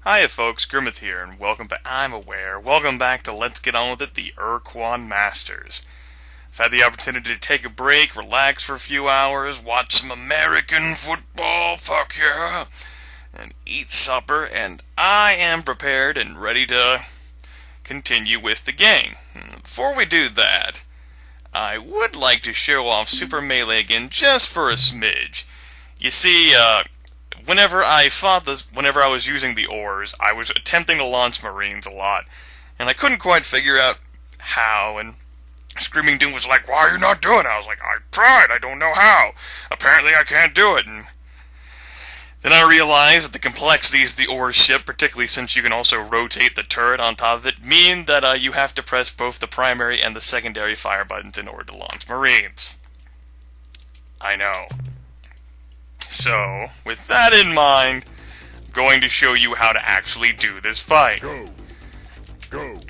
Hiya folks, Grimith here, and welcome back. Welcome back to Let's Get On With It, the Ur-Quan Masters. I've had the opportunity to take a break, relax for a few hours, watch some American football, fuck yeah, and eat supper, and I am prepared and ready to continue with the game. Before we do that, I would like to show off Super Melee again just for a smidge. You see, whenever I was using the ores, I was attempting to launch Marines a lot, and I couldn't quite figure out how, and Screaming Doom was like, "Why are you not doing it?" I was like, "I tried, I don't know how. Apparently I can't do it." And then I realized that the complexities of the ore ship, particularly since you can also rotate the turret on top of it, mean that you have to press both the primary and the secondary fire buttons in order to launch Marines. I know. So, with that in mind, I'm going to show you how to actually do this fight. Go.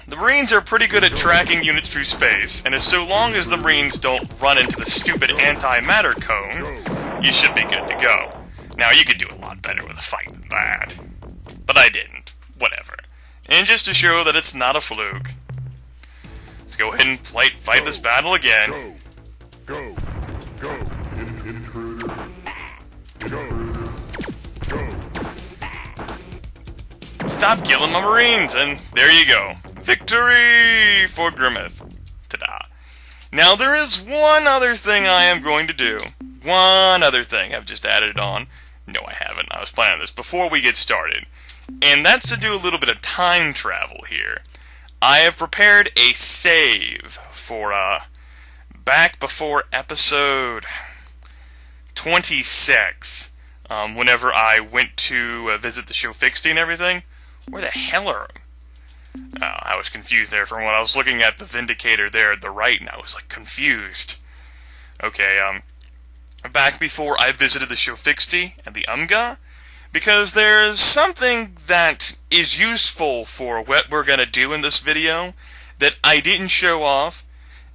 The Marines are pretty good at tracking units through space, and so long as the Marines don't run into the stupid anti-matter cone, you should be good to go. Now, you could do a lot better with a fight than that. But I didn't. Whatever. And just to show that it's not a fluke, let's go ahead and fight this battle again. Go. Intruder. Go. Stop killing my Marines, and there you go. Victory for Grimith. Ta-da. Now, there is one other thing I am going to do. One other thing. I've just added it on. No, I haven't. I was planning on this before we get started. And that's to do a little bit of time travel here. I have prepared a save for, back before episode 26. Whenever I went to visit the Juffo-Wup and everything. Where the hell are them? I was confused there for when I was looking at the Vindicator there at the right, and I was, like, confused. Okay, back before I visited the Juffo-Wup and the Umga, because there's something that is useful for what we're gonna do in this video that I didn't show off,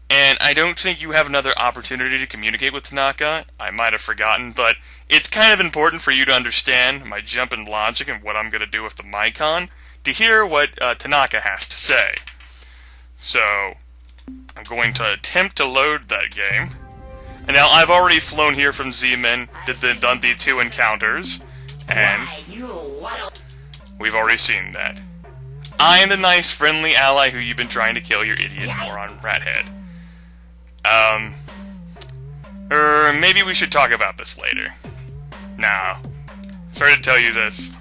and I don't think you have another opportunity to communicate with Tanaka. I might have forgotten, but it's kind of important for you to understand my jump in logic and what I'm going to do with the Mycon, to hear what Tanaka has to say. So, I'm going to attempt to load that game. And now, I've already flown here from Zeman, done the 2 encounters, and we've already seen that. I am the nice, friendly ally who you've been trying to kill, your idiot moron rathead. Maybe we should talk about this later. Now, sorry to tell you this.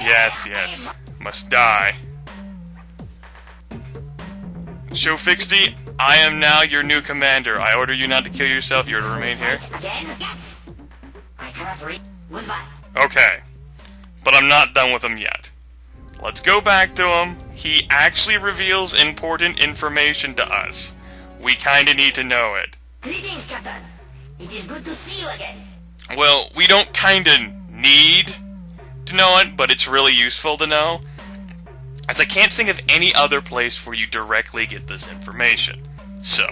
Yes, must die. Juffo-Wup, I am now your new commander. I order you not to kill yourself. You are to remain here. Okay, but I'm not done with him yet. Let's go back to him. He actually reveals important information to us. We kinda need to know it. Greetings, Captain. It is good to see you again. Well, we don't kinda need to know it, but it's really useful to know, as I can't think of any other place where you directly get this information. So...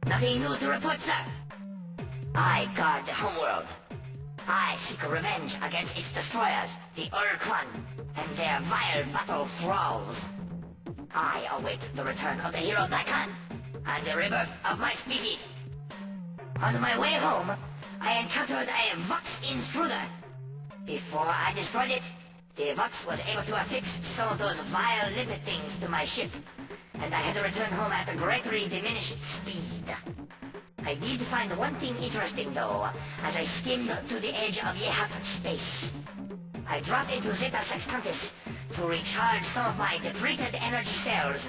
Nothing new to report, sir. I guard the homeworld. I seek revenge against its destroyers, the Ur-Quan, and their vile battle thralls. I await the return of the hero Mycon and the rebirth of my species. On my way home, I encountered a Vox intruder. Before I destroyed it, the Vox was able to affix some of those vile limpet things to my ship, and I had to return home at a greatly diminished speed. I did find one thing interesting, though, as I skimmed to the edge of Yehat space. I dropped into Zeta Sextantis to recharge some of my depleted energy cells.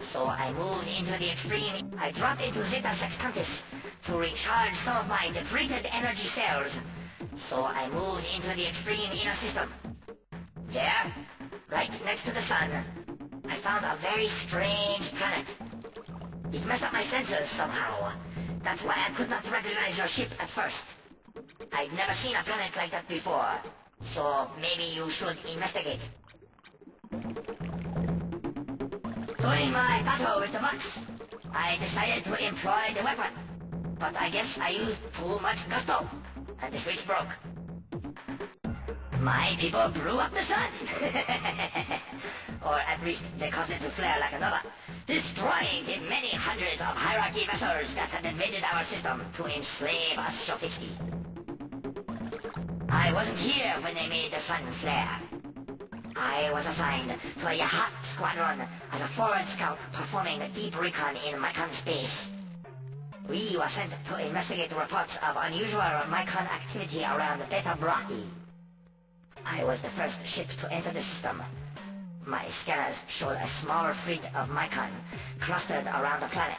So I moved into the extreme... I dropped into Zeta Sextantis to recharge some of my depleted energy cells. So I moved into the extreme inner system. There, right next to the sun, I found a very strange planet. It messed up my sensors somehow. That's why I could not recognize your ship at first. I'd never seen a planet like that before. So maybe you should investigate. During my battle with the Vox, I decided to employ the weapon. But I guess I used too much gusto, and the switch broke. My people blew up the sun. Or at least they caused it to flare like a nova, destroying the many hundreds of hierarchy vessels that had invaded our system to enslave us so quickly. I wasn't here when they made the sun flare. I was assigned to a yacht squadron as a forward scout performing deep recon in Mycon space. We were sent to investigate reports of unusual Mycon activity around Beta Brahi. I was the first ship to enter the system. My scanners showed a small fleet of Mycon clustered around the planet,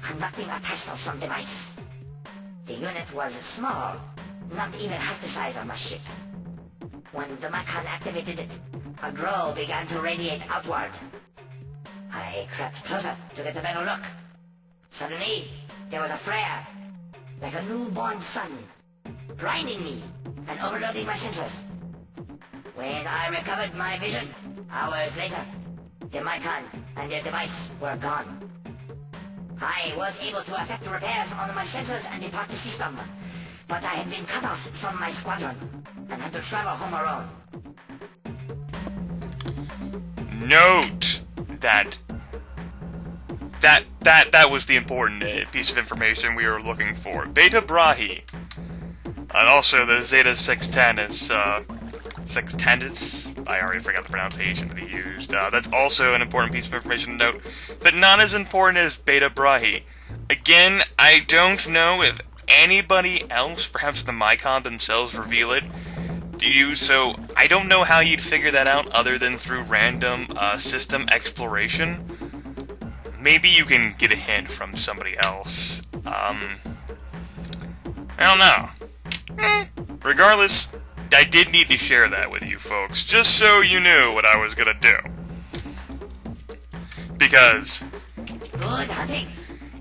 conducting a test of some device. The unit was small, not even half the size of my ship. When the Mycon activated it, a glow began to radiate outward. I crept closer to get a better look. Suddenly, there was a flare, like a newborn sun, blinding me and overloading my sensors. When I recovered my vision, hours later, the Mycon and their device were gone. I was able to effect repairs on my sensors and the party system, but I had been cut off from my squadron and had to travel home alone. Note that was the important piece of information we were looking for. Beta Brahi. And also the Zeta Sextantis, I already forgot the pronunciation that he used. That's also an important piece of information to note, but not as important as Beta Brahi. Again, I don't know if anybody else, perhaps the Mycon themselves, reveal it to you, so I don't know how you'd figure that out other than through random system exploration. Maybe you can get a hint from somebody else. I don't know. Regardless, I did need to share that with you folks, just so you knew what I was gonna do. Because Good hunting.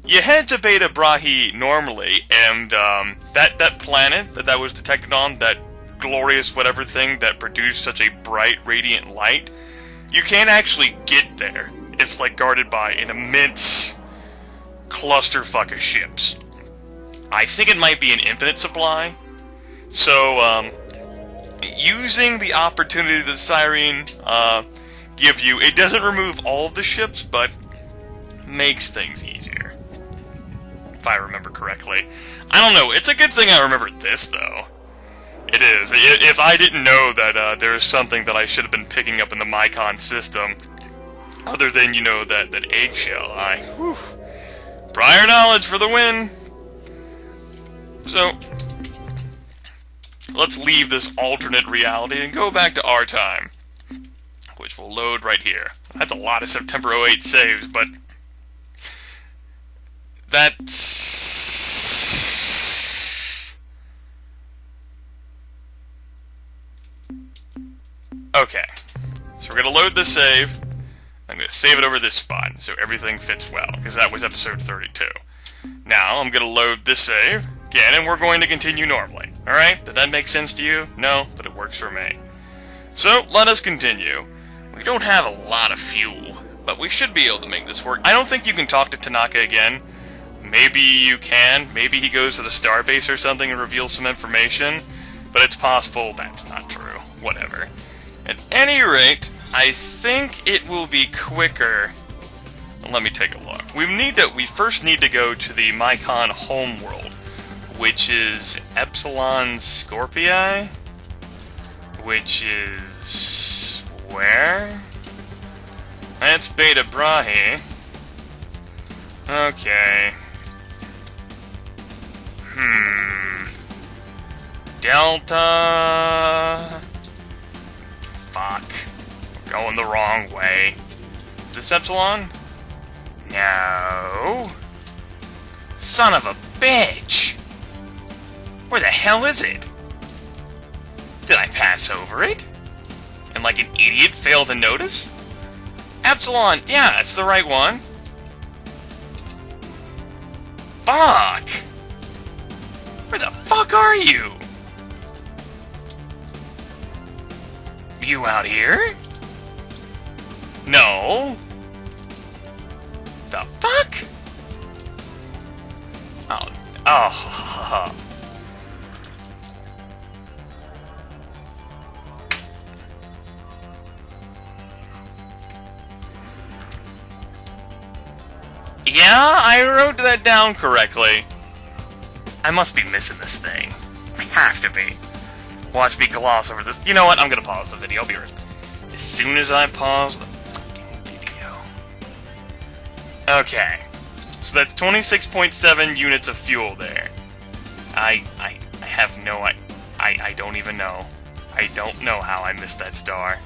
you head to Beta Brahi normally, and that planet that was detected on, that glorious whatever thing that produced such a bright, radiant light, you can't actually get there. It's like guarded by an immense clusterfuck of ships. I think it might be an infinite supply. So, using the opportunity that the Siren give you, it doesn't remove all of the ships, but makes things easier. If I remember correctly. I don't know, it's a good thing I remembered this, though. It is. If I didn't know that there is something that I should have been picking up in the Mycon system, other than, you know, that eggshell, prior knowledge for the win! So, let's leave this alternate reality and go back to our time, which will load right here. That's a lot of September 08 saves, but that's... Okay, so we're going to load the save. I'm going to save it over this spot, so everything fits well, because that was episode 32. Now, I'm going to load this save again, and we're going to continue normally. Alright? Did that make sense to you? No, but it works for me. So, let us continue. We don't have a lot of fuel, but we should be able to make this work. I don't think you can talk to Tanaka again. Maybe you can. Maybe he goes to the starbase or something and reveals some information. But it's possible that's not true. Whatever. At any rate, I think it will be quicker. Let me take a look. We first need to go to the Mycon homeworld, which is Epsilon Scorpii, which is where? That's Beta Brahi. Okay. Delta. Fuck. We're going the wrong way. This Epsilon? No. Son of a bitch! Where the hell is it? Did I pass over it? And like an idiot fail to notice? Epsilon! Yeah, that's the right one. Fuck! Where the fuck are you? You out here? No. The fuck? Oh. Yeah, I wrote that down correctly. I must be missing this thing. I have to be. Watch me gloss over this. You know what? I'm gonna pause the video. I'll be right back. As soon as I pause the fucking video. Okay. So that's 26.7 units of fuel there. I have no... I don't even know. I don't know how I missed that star.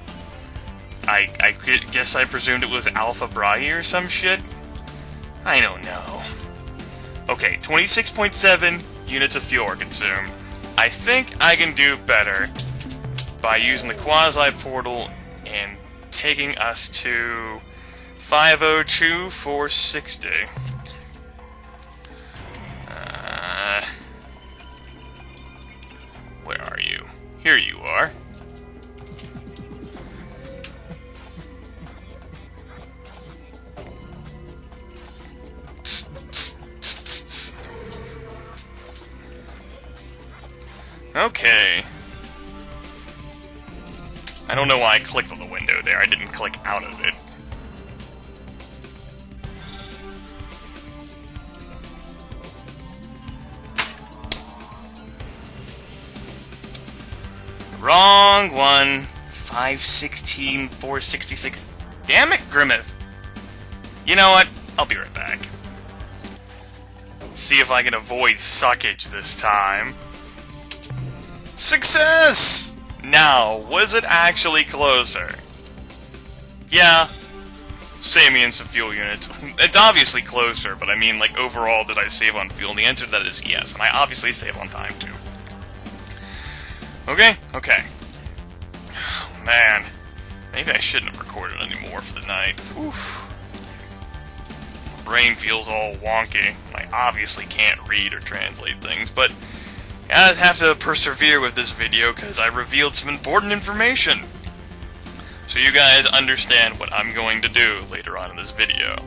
I guess I presumed it was Alpha Brai or some shit? I don't know. Okay, 26.7 units of fuel are consumed. I think I can do better by using the quasi-portal and taking us to 502,460. Where are you? Here you are. Okay. I don't know why I clicked on the window there. I didn't click out of it. Wrong one. 516, 466. Damn it, Grimith. You know what? I'll be right back. Let's see if I can avoid suckage this time. Success! Now, was it actually closer? Yeah. Save me in some fuel units. It's obviously closer, but I mean, like, overall, did I save on fuel? And the answer to that is yes, and I obviously save on time, too. Okay, okay. Oh, man. Maybe I shouldn't have recorded anymore for the night. Oof. My brain feels all wonky. I obviously can't read or translate things, but I have to persevere with this video because I revealed some important information. So you guys understand what I'm going to do later on in this video.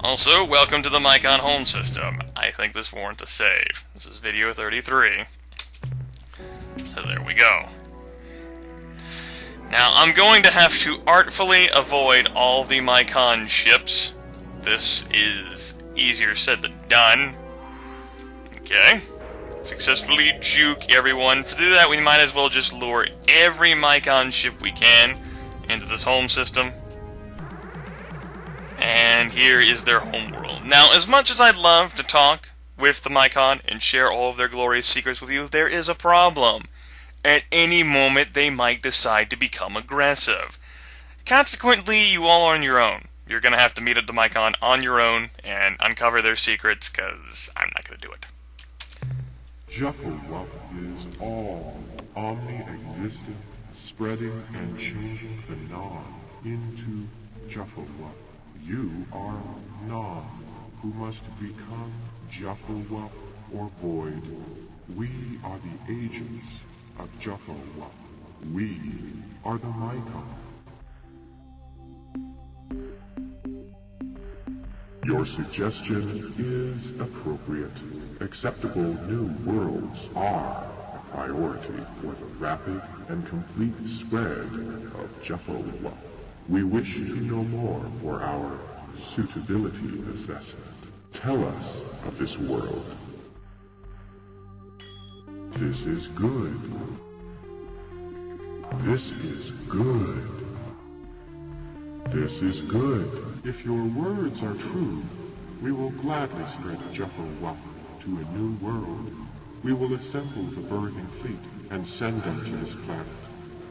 Also, welcome to the Mycon home system. I think this warrants a save. This is video 33. So there we go. Now, I'm going to have to artfully avoid all the Mycon ships. This is easier said than done. Okay. Successfully juke everyone. To do that, we might as well just lure every Mycon ship we can into this home system. And here is their homeworld. Now, as much as I'd love to talk with the Mycon and share all of their glorious secrets with you, there is a problem. At any moment, they might decide to become aggressive. Consequently, you all are on your own. You're going to have to meet at the Mycon on your own and uncover their secrets, because I'm not going to do it. Juffo-Wup is all, omni-existent, spreading and changing the non into Juffo-Wup. You are non, who must become Juffo-Wup or void. We are the agents of Juffo-Wup. We are the Mycon. Your suggestion is appropriate. Acceptable new worlds are a priority for the rapid and complete spread of Juffo-Wup. We wish to know more for our suitability assessment. Tell us of this world. This is good. This is good. This is good. If your words are true, we will gladly spread Juffo-Wup to a new world. We will assemble the birthing fleet and send them to this planet.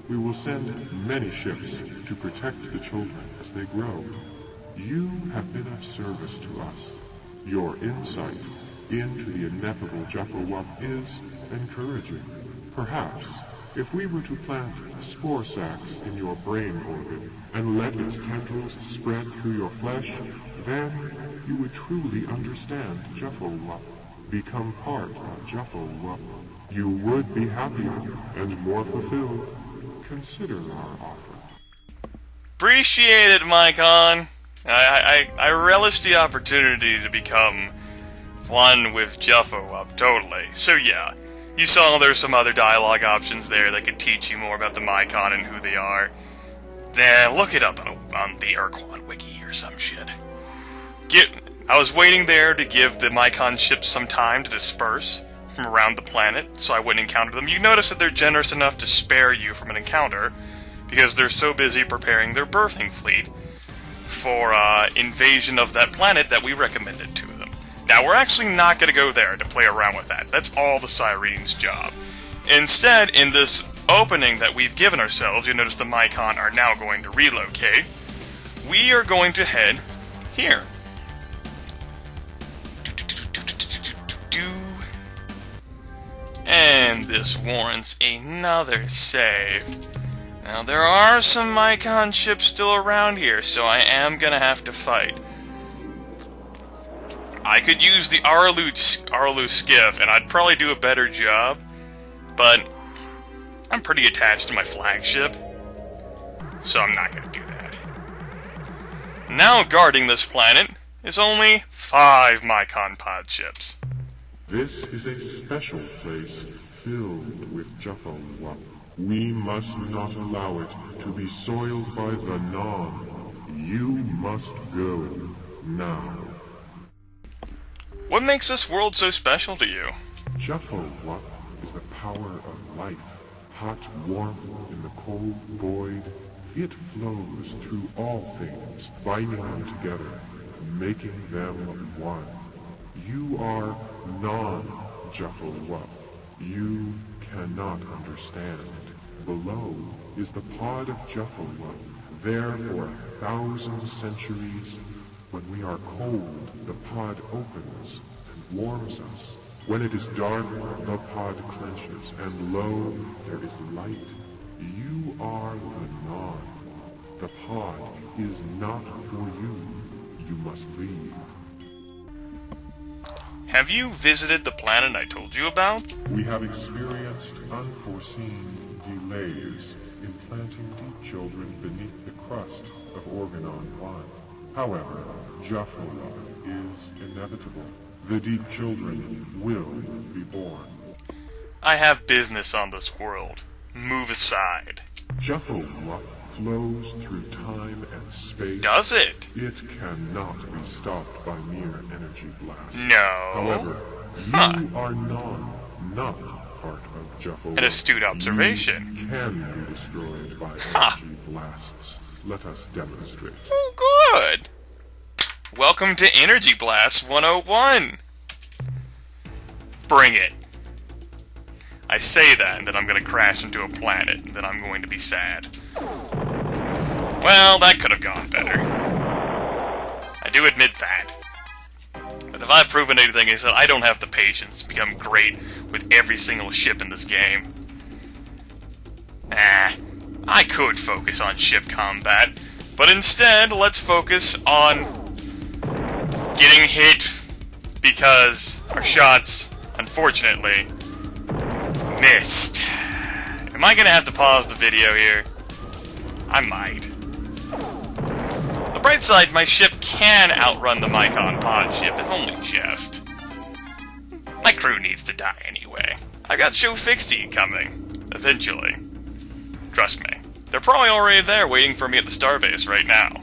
We will send many ships to protect the children as they grow. You have been of service to us. Your insight into the ineffable Juffo-Wup is encouraging. Perhaps, if we were to plant spore sacs in your brain orbit and let its tendrils spread through your flesh, then you would truly understand Juffo-Wup. Become part of Juffo-Wup. You would be happier and more fulfilled. Consider our offer. Appreciate it, Mycon. I relish the opportunity to become one with Juffo-Wup, totally. So yeah, you saw there's some other dialogue options there that could teach you more about the Mycon and who they are. Then look it up on the Ur-Quan wiki or some shit. I was waiting there to give the Mycon ships some time to disperse from around the planet, so I wouldn't encounter them. You notice that they're generous enough to spare you from an encounter, because they're so busy preparing their birthing fleet for invasion of that planet that we recommended to them. Now, we're actually not going to go there to play around with that. That's all the Syrene's job. Instead, in this opening that we've given ourselves, you notice the Mycon are now going to relocate. We are going to head here. And this warrants another save. Now, there are some Mycon ships still around here, so I am gonna have to fight. I could use the Arlu skiff, and I'd probably do a better job, but I'm pretty attached to my flagship, so I'm not gonna do that. Now guarding this planet is only 5 Mycon pod ships. This is a special place filled with Juffo-Wup. We must not allow it to be soiled by the Non. You must go now. What makes this world so special to you? Juffo-Wup is the power of life. Hot warmth in the cold void. It flows through all things, binding them together, making them one. You are non-Juffo-Wup. You cannot understand. Below is the pod of Juffo-Wup. There for 1,000 centuries. When we are cold, the pod opens and warms us. When it is dark, the pod clenches, and lo, there is light. You are the Non. The pod is not for you. You must leave. Have you visited the planet I told you about? We have experienced unforeseen delays in planting deep children beneath the crust of Ur-Quan. However, Juffo-Wup is inevitable. The deep children will be born. I have business on this world. Move aside. Juffo-Wup flows through time and space. Does it? It cannot be stopped by mere energy blast. No. However, you are not part of Juffo-Wup. An astute observation. You can be destroyed by energy blasts. Let us demonstrate. Oh, good. Welcome to Energy Blast 101. Bring it. I say that, and then I'm going to crash into a planet, and then I'm going to be sad. Well, that could have gone better. I do admit that. But if I've proven anything, is that I don't have the patience to become great with every single ship in this game. I could focus on ship combat, but instead, let's focus on getting hit because our shots, unfortunately, missed. Am I gonna have to pause the video here? I might. The bright side, my ship can outrun the Mycon pod ship, if only just. My crew needs to die anyway. I got Show Fixty coming, eventually. Trust me. They're probably already there waiting for me at the starbase right now.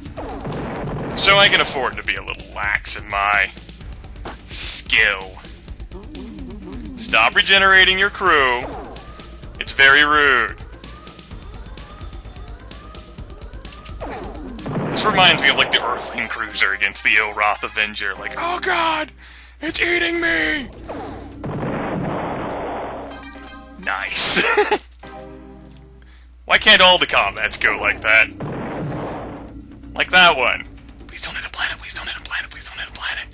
So I can afford to be a little lax in my skill. Stop regenerating your crew. It's very rude. This reminds me of like the Earthling Cruiser against the Ilroth Avenger. Like, oh god, it's eating me! Nice. Why can't all the combats go like that? Like that one. Please don't hit a planet, please don't hit a planet, please don't hit a planet.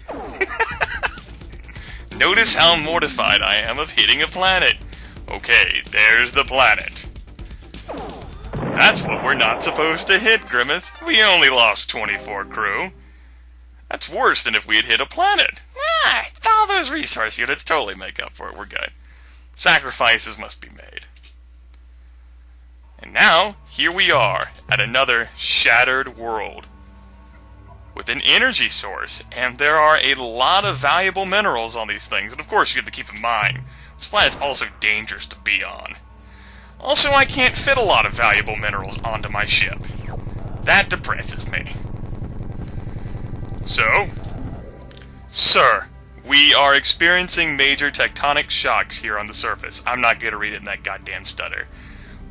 Notice how mortified I am of hitting a planet. Okay, there's the planet. That's what we're not supposed to hit, Grimith. We only lost 24 crew. That's worse than if we had hit a planet. All those resource units totally make up for it. We're good. Sacrifices must be made. And now, here we are, at another shattered world. With an energy source, and there are a lot of valuable minerals on these things, and of course you have to keep in mind, this planet's also dangerous to be on. Also, I can't fit a lot of valuable minerals onto my ship. That depresses me. So, Sir, we are experiencing major tectonic shocks here on the surface. I'm not going to read it in that goddamn stutter.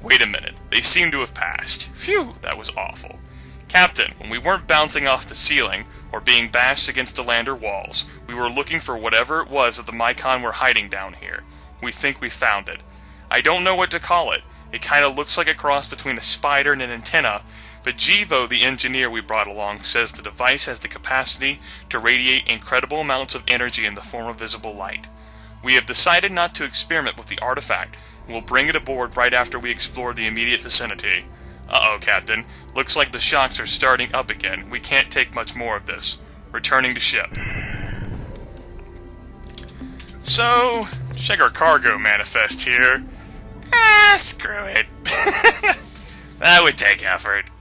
Wait a minute. They seem to have passed. Phew, that was awful. Captain, when we weren't bouncing off the ceiling or being bashed against the lander walls, we were looking for whatever it was that the Mycon were hiding down here. We think we found it. I don't know what to call it. It kind of looks like a cross between a spider and an antenna, but Jivo, the engineer we brought along, says the device has the capacity to radiate incredible amounts of energy in the form of visible light. We have decided not to experiment with the artifact, and will bring it aboard right after we explore the immediate vicinity. Uh-oh, Captain. Looks like the shocks are starting up again. We can't take much more of this. Returning to ship. So, check our cargo manifest here. Screw it. That would take effort.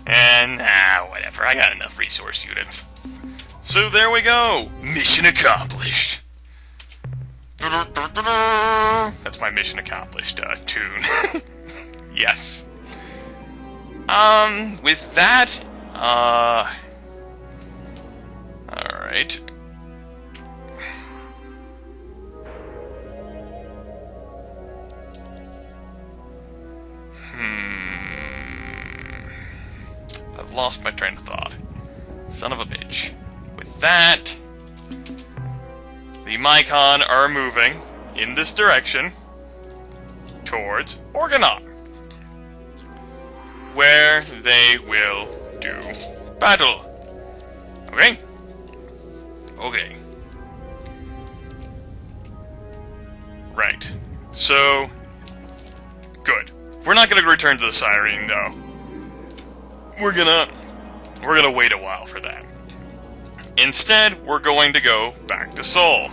And, whatever. I got enough resource units. So there we go. Mission accomplished. That's my mission accomplished tune. Yes. With that, alright. I've lost my train of thought. Son of a bitch. With that, the Mycon are moving in this direction towards Organon, where they will do battle. Okay? Okay. Right. So, good. We're not gonna return to the Siren, though. We're gonna wait a while for that. Instead, we're going to go back to Sol.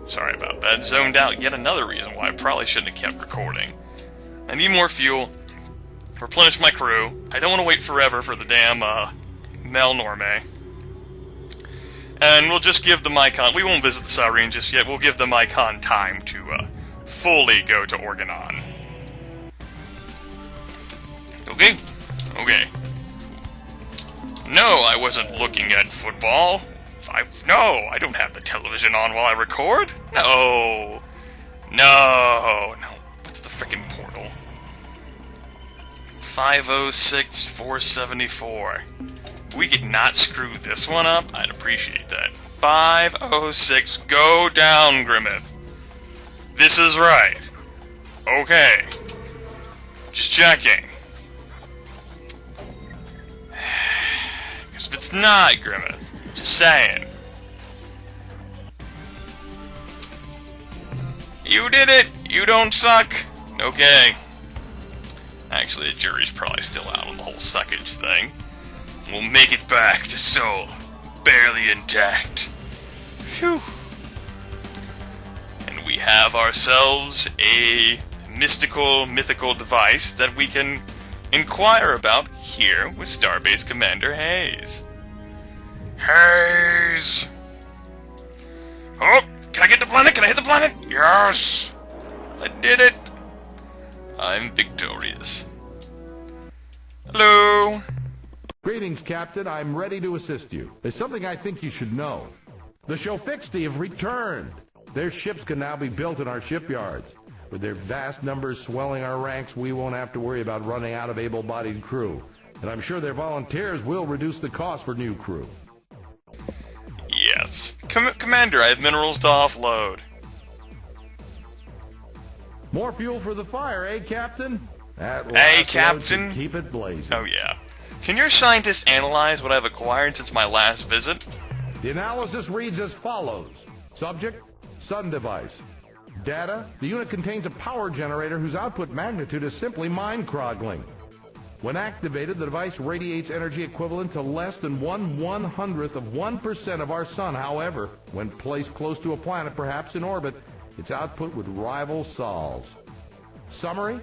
Sorry about that. Zoned out. Yet another reason why I probably shouldn't have kept recording. I need more fuel. Replenish my crew. I don't want to wait forever for the damn, Melnorme. And we'll just give the Mycon... We won't visit the Siren just yet. We'll give the Mycon time to, fully go to Organon. Okay. Okay. No, I wasn't looking at football. No, I don't have the television on while I record. No. No. What's the frickin' portal? 506-474. We could not screw this one up. I'd appreciate that. 506. Go down, Grimith. This is right. Okay. Just checking. Because if it's not, Grimith, just saying. You did it! You don't suck! Okay. Actually, the jury's probably still out on the whole suckage thing. We'll make it back to Sol. Barely intact. Phew. And we have ourselves a mythical device that we can inquire about here with Starbase Commander Hayes. Hayes! Oh! Can I get the planet? Can I hit the planet? Yes! I did it! I'm victorious. Hello! Greetings, Captain. I'm ready to assist you. There's something I think you should know. The Shofixti have returned. Their ships can now be built in our shipyards. With their vast numbers swelling our ranks, we won't have to worry about running out of able-bodied crew. And I'm sure their volunteers will reduce the cost for new crew. Yes. Commander, I have minerals to offload. More fuel for the fire, eh, Captain? Hey, Captain. Keep it blazing. Oh, yeah. Can your scientists analyze what I've acquired since my last visit? The analysis reads as follows. Subject, sun device. Data, the unit contains a power generator whose output magnitude is simply mind-croggling. When activated, the device radiates energy equivalent to less than 1/100th of 1% of our sun. However, when placed close to a planet, perhaps in orbit, its output would rival Sol's. Summary,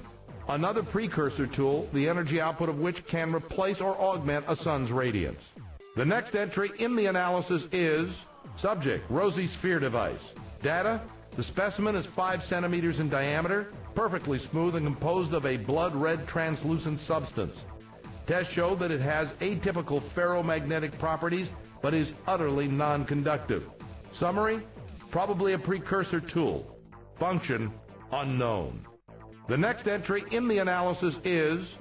another precursor tool, the energy output of which can replace or augment a sun's radiance. The next entry in the analysis is subject, rosy sphere device. Data, the specimen is 5 centimeters in diameter, perfectly smooth and composed of a blood-red translucent substance. Tests show that it has atypical ferromagnetic properties but is utterly non-conductive. Summary: probably a precursor tool. Function: unknown. The next entry in the analysis is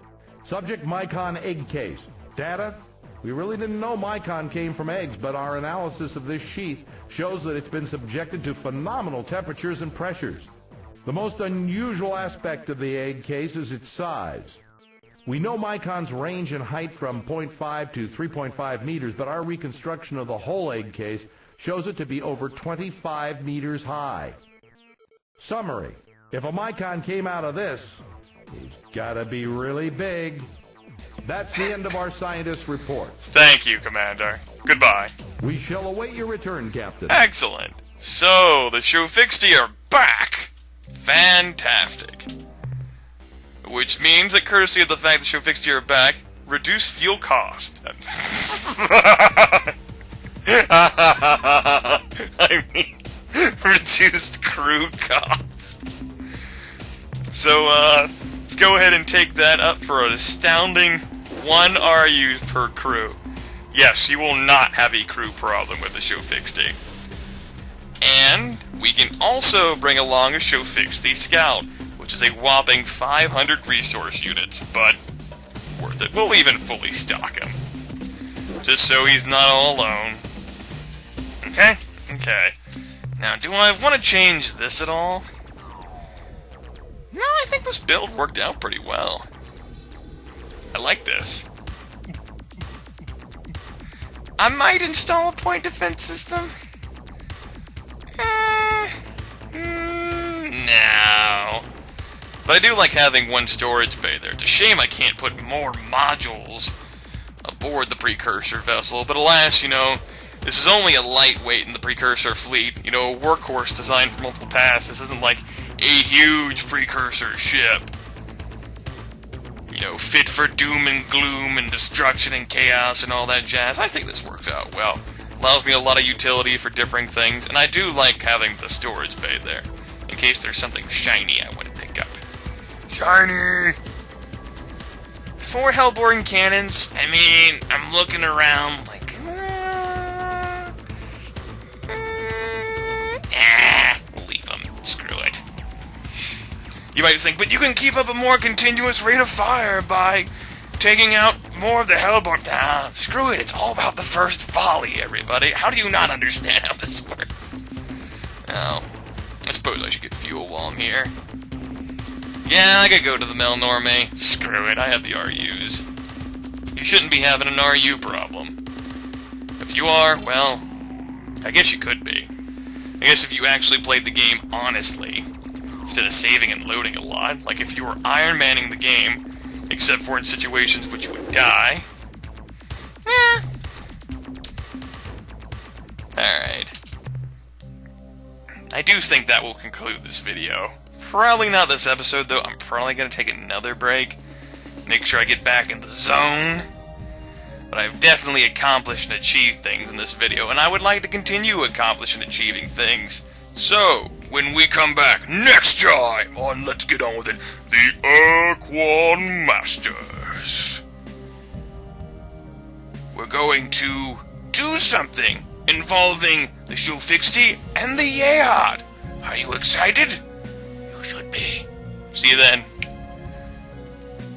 subject Mycon egg case. Data: we really didn't know Mycon came from eggs, but our analysis of this sheath shows that it's been subjected to phenomenal temperatures and pressures. The most unusual aspect of the egg case is its size. We know Mycon's range in height from 0.5 to 3.5 meters, but our reconstruction of the whole egg case shows it to be over 25 meters high. Summary: if a Mycon came out of this, it's gotta be really big. That's the end of our scientist's report. Thank you, Commander. Goodbye. We shall await your return, Captain. Excellent. So, the Juffo-Wup are back. Fantastic. Which means that courtesy of the fact the Juffo-Wup are back, reduce fuel cost. I mean, reduced crew costs. So, let's go ahead and take that up for an astounding 1 RU per crew. Yes, you will not have a crew problem with the Juffo-Wup. And we can also bring along a Juffo-Wup Scout, which is a whopping 500 resource units, but worth it. We'll even fully stock him, just so he's not all alone. Okay? Okay. Now, do I want to change this at all? No, I think this build worked out pretty well. I like this. I might install a point defense system. No. But I do like having one storage bay there. It's a shame I can't put more modules aboard the precursor vessel, but alas, you know, this is only a lightweight in the precursor fleet. You know, a workhorse designed for multiple tasks. This isn't like a huge precursor ship. You know, fit for doom and gloom and destruction and chaos and all that jazz. I think this works out well. Allows me a lot of utility for differing things, and I do like having the storage bay there, in case there's something shiny I want to pick up. Shiny! 4 Hellbourne cannons, I mean, I'm looking around like, we'll leave them. Screw it. You might think, but you can keep up a more continuous rate of fire by taking out more of the Hellbourne. Ah, screw it, it's all about the first volley, everybody. How do you not understand how this works? Oh, I suppose I should get fuel while I'm here. Yeah, I could go to the Melnorme. Screw it, I have the RUs. You shouldn't be having an RU problem. If you are, well, I guess you could be. I guess if you actually played the game honestly, instead of saving and loading a lot, like if you were Iron Manning the game, except for in situations which you would die. Alright. I do think that will conclude this video. Probably not this episode, though. I'm probably going to take another break. Make sure I get back in the zone. But I've definitely accomplished and achieved things in this video, and I would like to continue accomplishing and achieving things. So, when we come back next time on Let's Get On With It, the Ur-Quan Masters, we're going to do something involving the Juffo-Wup and the Yehad. Are you excited? You should be. See you then.